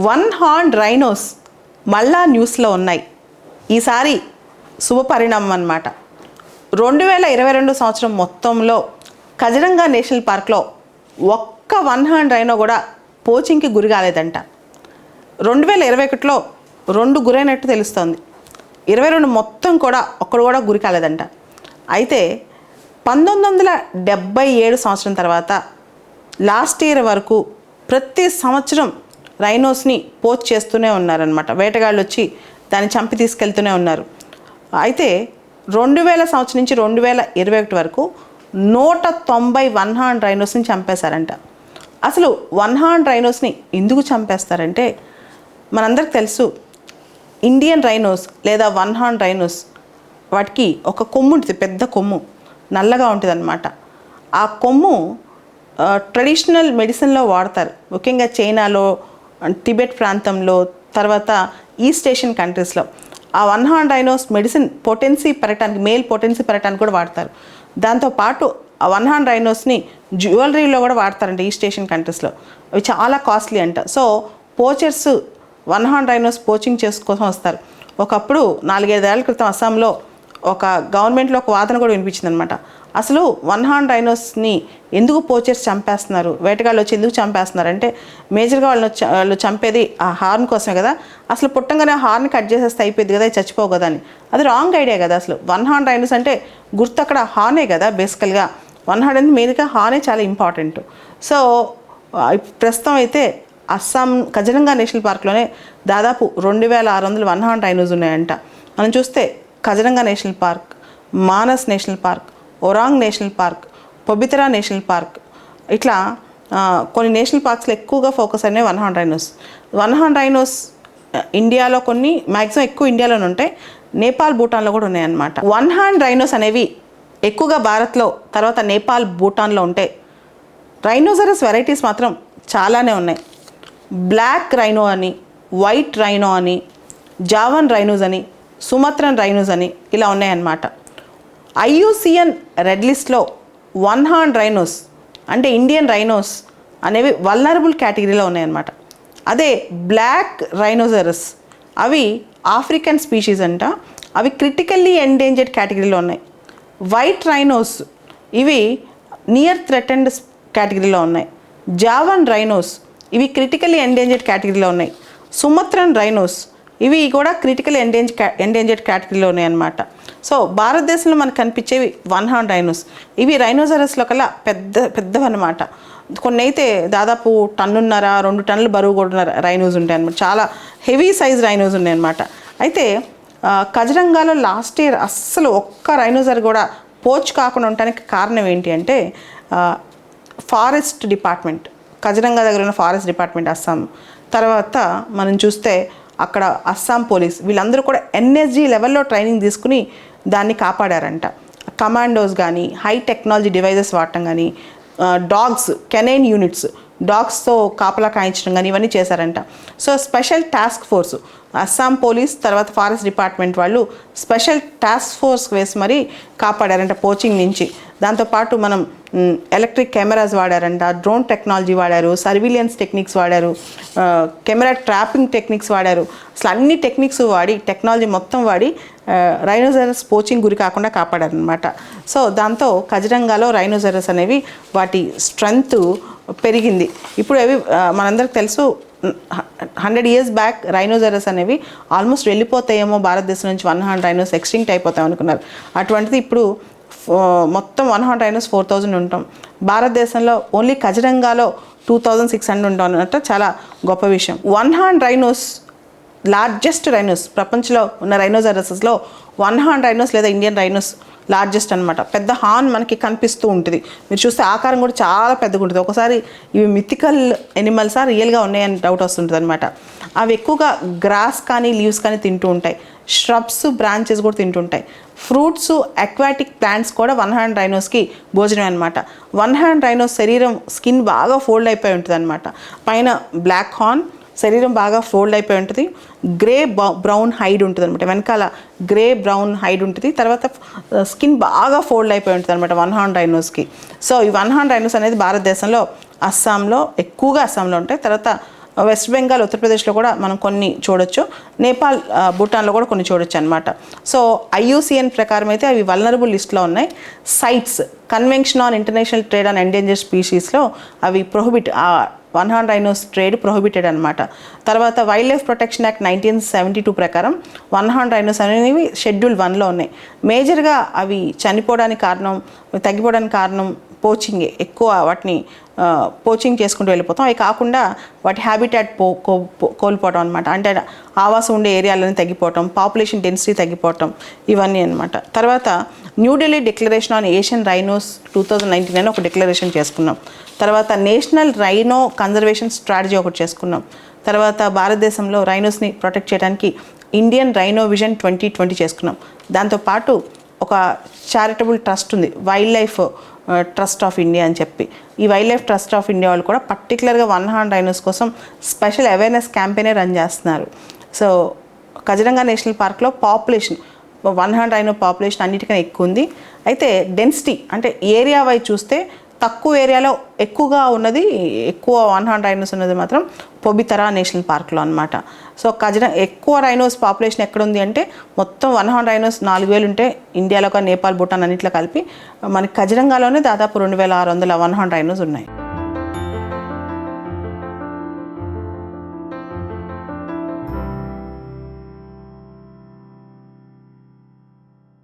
One horn rhinos మళ్ళా న్యూస్లో ఉన్నాయి. ఈసారి శుభ పరిణామం అన్నమాట. 2022 సంవత్సరం మొత్తంలో కజిరంగా నేషనల్ పార్క్లో ఒక్క వన్ హార్న్ రైనో కూడా పోచింగ్కి గురి కాలేదంట. 2021లో 2 గురైనట్టు తెలుస్తోంది. 22 మొత్తం కూడా ఒక్కడు కూడా గురి కాలేదంట. అయితే 1977 సంవత్సరం తర్వాత లాస్ట్ ఇయర్ వరకు ప్రతి సంవత్సరం రైనోస్ని పోచ్ చేస్తూనే ఉన్నారనమాట. వేటగాళ్ళు వచ్చి దాన్ని చంపి తీసుకెళ్తూనే ఉన్నారు. అయితే 2000 సంవత్సరం నుంచి 2021 వరకు 190 వన్ హార్న్ రైనోస్ని చంపేశారంట. అసలు వన్ హార్న్ రైనోస్ని ఎందుకు చంపేస్తారంటే మనందరికి తెలుసు, ఇండియన్ రైనోస్ లేదా వన్ హార్న్ రైనోస్ వాటికి ఒక కొమ్ము ఉంటుంది, పెద్ద కొమ్ము నల్లగా ఉంటుంది అన్నమాట. ఆ కొమ్ము ట్రెడిషనల్ మెడిసిన్లో వాడతారు, ముఖ్యంగా చైనాలో, టిబెట్ ప్రాంతంలో, తర్వాత ఈస్ట్ ఏషియన్ కంట్రీస్లో. ఆ one horn rhinos medicine potency పెరగడానికి, మేల్ పొటెన్సీ పెరగడానికి కూడా వాడతారు. దాంతోపాటు ఆ వన్ హార్న్ రైనోస్ని జ్యువెలరీలో కూడా వాడతారంట ఈస్ట్ ఏషియన్ కంట్రీస్లో. అవి చాలా కాస్ట్లీ అంట. So poachers one horn rhinos poaching కోసం వస్తారు. ఒకప్పుడు 4-5 ఏళ్ల క్రితం అస్సాంలో ఒక గవర్నమెంట్లో ఒక వాదన కూడా వినిపించింది అనమాట. అసలు వన్ హార్న్ రైనోస్ని ఎందుకు పోచర్స్ చంపేస్తున్నారు, వేటగాళ్ళు వచ్చి ఎందుకు చంపేస్తున్నారు అంటే మేజర్గా వాళ్ళు చంపేది ఆ హార్న్ కోసమే కదా. అసలు పుట్టంగానే హార్న్ కట్ చేసేస్తే అయిపోయింది కదా, చచ్చిపోవు కదా అని. అది రాంగ్ ఐడియా కదా. అసలు వన్ హార్న్ రైనోస్ అంటే గుర్తు అక్కడ హార్నే కదా బేసికల్గా. వన్ హార్న్ అంటే మెయిన్గా హార్నే చాలా ఇంపార్టెంట్. సో ప్రస్తుతం అయితే అస్సాం కజిరంగా నేషనల్ పార్క్లోనే దాదాపు 2600 వన్ హార్న్ రైనోస్ ఉన్నాయంట. మనం చూస్తే Kaziranga national park, Manas national park, Orang national park, Pobitora national park, ఇట్లా కొన్ని నేషనల్ పార్క్స్లో ఎక్కువగా ఫోకస్ అయినాయి one horn rhinos. One horn rhinos ఇండియాలో కొన్ని, మ్యాక్సిమం ఎక్కువ ఇండియాలోనే ఉంటాయి, నేపాల్, భూటాన్లో కూడా ఉన్నాయన్నమాట. వన్ హార్న్ రైనోస్ అనేవి ఎక్కువగా భారత్లో, తర్వాత నేపాల్, భూటాన్లో ఉంటాయి. రైనోసరస్ వెరైటీస్ మాత్రం చాలానే ఉన్నాయి. బ్లాక్ రైనో అని, వైట్ రైనో అని, జావన్ రైనోస్ అని, సుమత్రన్ రైనోస్ అని ఇలా ఉన్నాయన్నమాట. IUCN రెడ్ లిస్ట్లో వన్ హార్న్ రైనోస్ అంటే ఇండియన్ రైనోస్ అనేవి వల్నరబుల్ కేటగిరీలో ఉన్నాయన్నమాట. అదే బ్లాక్ రైనోసరస్ అవి ఆఫ్రికన్ స్పీషీస్ అంట, అవి క్రిటికల్లీ ఎండేంజర్డ్ కేటగిరీలో ఉన్నాయి. వైట్ రైనోస్ ఇవి నియర్ థ్రెటెండ్ కేటగిరీలో ఉన్నాయి. జావన్ రైనోస్ ఇవి క్రిటికల్లీ ఎండేంజర్డ్ కేటగిరీలో ఉన్నాయి. సుమత్రన్ రైనోస్ ఇవి కూడా క్రిటికల్ ఎండేంజర్డ్ కేటగిరీలో ఉన్నాయి అన్నమాట. సో భారతదేశంలో మనకు కనిపించేవి వన్ హార్న్ రైనోస్. ఇవి రైనోసరస్లో కల్లా పెద్దవన్నమాట. కొన్ని అయితే దాదాపు 1.5-2 టన్నుల బరువు కూడా రైనోస్ ఉంటాయి అన్నమాట. చాలా హెవీ సైజ్ రైనోస్ ఉన్నాయి అన్నమాట. అయితే కజిరంగాలో లాస్ట్ ఇయర్ అస్సలు ఒక్క రైనోసర్ కూడా పోచ్ కాకుండా ఉండడానికి కారణం ఏంటి అంటే ఫారెస్ట్ డిపార్ట్మెంట్, కజిరంగా దగ్గర ఉన్న ఫారెస్ట్ డిపార్ట్మెంట్ అస్సాం, తర్వాత మనం చూస్తే అక్కడ అస్సాం పోలీస్, వీళ్ళందరూ కూడా NSG లెవెల్లో ట్రైనింగ్ తీసుకుని దాన్ని కాపాడారంట. కమాండోస్ కానీ, హై టెక్నాలజీ డివైజెస్ వాడటం కానీ, డాగ్స్, కెనైన్ యూనిట్స్, డాగ్స్తో కాపలా కాయించడం కానీ ఇవన్నీ చేశారంట. So special task force, Assam police తర్వాత ఫారెస్ట్ డిపార్ట్మెంట్ వాళ్ళు స్పెషల్ టాస్క్ ఫోర్స్ వేసి మరీ కాపాడారంట పోచింగ్ నుంచి. దాంతోపాటు మనం ఎలక్ట్రిక్ కెమెరాస్ వాడారంట, డ్రోన్ టెక్నాలజీ వాడారు, సర్వీలియన్స్ టెక్నిక్స్ వాడారు, కెమెరా ట్రాపింగ్ టెక్నిక్స్ వాడారు. అసలు అన్ని టెక్నిక్స్ వాడి, టెక్నాలజీ మొత్తం వాడి రైనోసరస్ పోచింగ్ గురి కాకుండా కాపాడారనమాట. సో దాంతో కజిరంగాలో రైనోసరస్ అనేవి వాటి స్ట్రెంగ్త్ పెరిగింది. ఇప్పుడు అవి మనందరికి తెలుసు, 100 years బ్యాక్ రైనోసరస్ అనేవి ఆల్మోస్ట్ వెళ్ళిపోతాయేమో భారతదేశం నుంచి, వన్ హార్న్ రైనోస్ ఎక్స్టింక్ట్ అయిపోతాయి అనుకున్నారు. అటువంటిది ఇప్పుడు మొత్తం వన్ హార్న్ రైనోస్ 4000 ఉంటాం, భారతదేశంలో ఓన్లీ కజిరంగాలో 2600 ఉంటాం అన్నట్టు చాలా గొప్ప విషయం. One horn rhinos largest rhinos, ప్రపంచంలో ఉన్న రైనోసరస్లో వన్ హార్న్ రైనోస్ లేదా ఇండియన్ రైనోస్ లార్జెస్ట్ అనమాట. పెద్ద హార్న్ మనకి కనిపిస్తూ ఉంటుంది, మీరు చూస్తే ఆకారం కూడా చాలా పెద్దగా ఉంటుంది. ఒకసారి ఇవి మిథికల్ ఎనిమల్సా రియల్గా ఉన్నాయని డౌట్ వస్తుంటుంది అనమాట. అవి ఎక్కువగా గ్రాస్ కానీ లీవ్స్ కానీ తింటూ ఉంటాయి, shrubs, బ్రాంచెస్ కూడా తింటుంటాయి. ఫ్రూట్స్, అక్వాటిక్ ప్లాంట్స్ కూడా వన్ హార్న్ రైనోస్కి భోజనం అనమాట. వన్ హార్న్ రైనోస్ శరీరం స్కిన్ బాగా ఫోల్డ్ అయిపోయి ఉంటుంది అనమాట. పైన బ్లాక్ హార్న్, శరీరం బాగా ఫోల్డ్ అయిపోయి ఉంటుంది, గ్రే బ్రౌన్ హైడ్ ఉంటుంది అనమాట, వెనకాల గ్రే బ్రౌన్ హైడ్ ఉంటుంది, తర్వాత స్కిన్ బాగా ఫోల్డ్ అయిపోయి ఉంటుంది అనమాట వన్ హార్న్ రైనోస్కి. సో ఈ వన్ హార్న్ రైనోస్ అనేది భారతదేశంలో అస్సాంలో ఎక్కువగా అస్సాంలో ఉంటాయి, తర్వాత వెస్ట్ బెంగాల్, ఉత్తరప్రదేశ్లో కూడా మనం కొన్ని చూడొచ్చు, నేపాల్, భూటాన్లో కూడా కొన్ని చూడొచ్చు అనమాట. సో IUCN ప్రకారం అయితే అవి వల్నరబుల్ లిస్ట్లో ఉన్నాయి. CITES convention on international trade on endangered స్పీషీస్లో అవి prohibit, one horn rhinos trade prohibited అనమాట. తర్వాత వైల్డ్ లైఫ్ ప్రొటెక్షన్ యాక్ట్ 1972 ప్రకారం వన్ హార్న్ రైనోస్ అనేవి షెడ్యూల్ 1లో ఉన్నాయి. మేజర్గా అవి చనిపోవడానికి కారణం, తగ్గిపోవడానికి కారణం పోచింగే. ఎక్కువ వాటిని పోచింగ్ చేసుకుంటూ వెళ్ళిపోతాం. అవి కాకుండా వాటి హ్యాబిటాట్ కోల్పోవటం అనమాట. అంటే ఆవాసం ఉండే ఏరియాలని తగ్గిపోవటం, పాపులేషన్ డెన్సిటీ తగ్గిపోవటం, ఇవన్నీ అనమాట. తర్వాత New Delhi declaration on Asian rhinos 2019 అని ఒక డిక్లరేషన్ చేసుకున్నాం. తర్వాత నేషనల్ రైనో కన్జర్వేషన్ స్ట్రాటజీ ఒకటి చేసుకున్నాం. తర్వాత భారతదేశంలో రైనోస్ని ప్రొటెక్ట్ చేయడానికి ఇండియన్ రైనో విజన్ 2020 చేసుకున్నాం. దాంతోపాటు ఒక చారిటబుల్ ట్రస్ట్ ఉంది, wild life trust of India అని చెప్పి. ఈ wild life trust of India వాళ్ళు కూడా పర్టికులర్గా వన్ హార్న్ రైనోస్ కోసం స్పెషల్ అవేర్నెస్ క్యాంపెయినే రన్ చేస్తున్నారు. సో కజిరంగా నేషనల్ పార్క్లో population, one horn rhino population అన్నిటికన్నా ఎక్కువ ఉంది. అయితే డెన్సిటీ అంటే ఏరియా వైజ్ చూస్తే తక్కువ ఏరియాలో ఎక్కువగా ఉన్నది, ఎక్కువ వన్ హార్న్ రైనోస్ ఉన్నది మాత్రం పొబితరా నేషనల్ పార్క్లో అనమాట. సో ఎక్కువ రైనోస్ పాపులేషన్ ఎక్కడుంది అంటే మొత్తం వన్ హార్న్ రైనోస్ 4000 ఉంటే ఇండియాలో, నేపాల్, భూటాన్ అన్నిట్లో కలిపి మనకి కజిరంగాలోనే దాదాపు 2600 వన్ హార్న్ రైనోస్ ఉన్నాయి.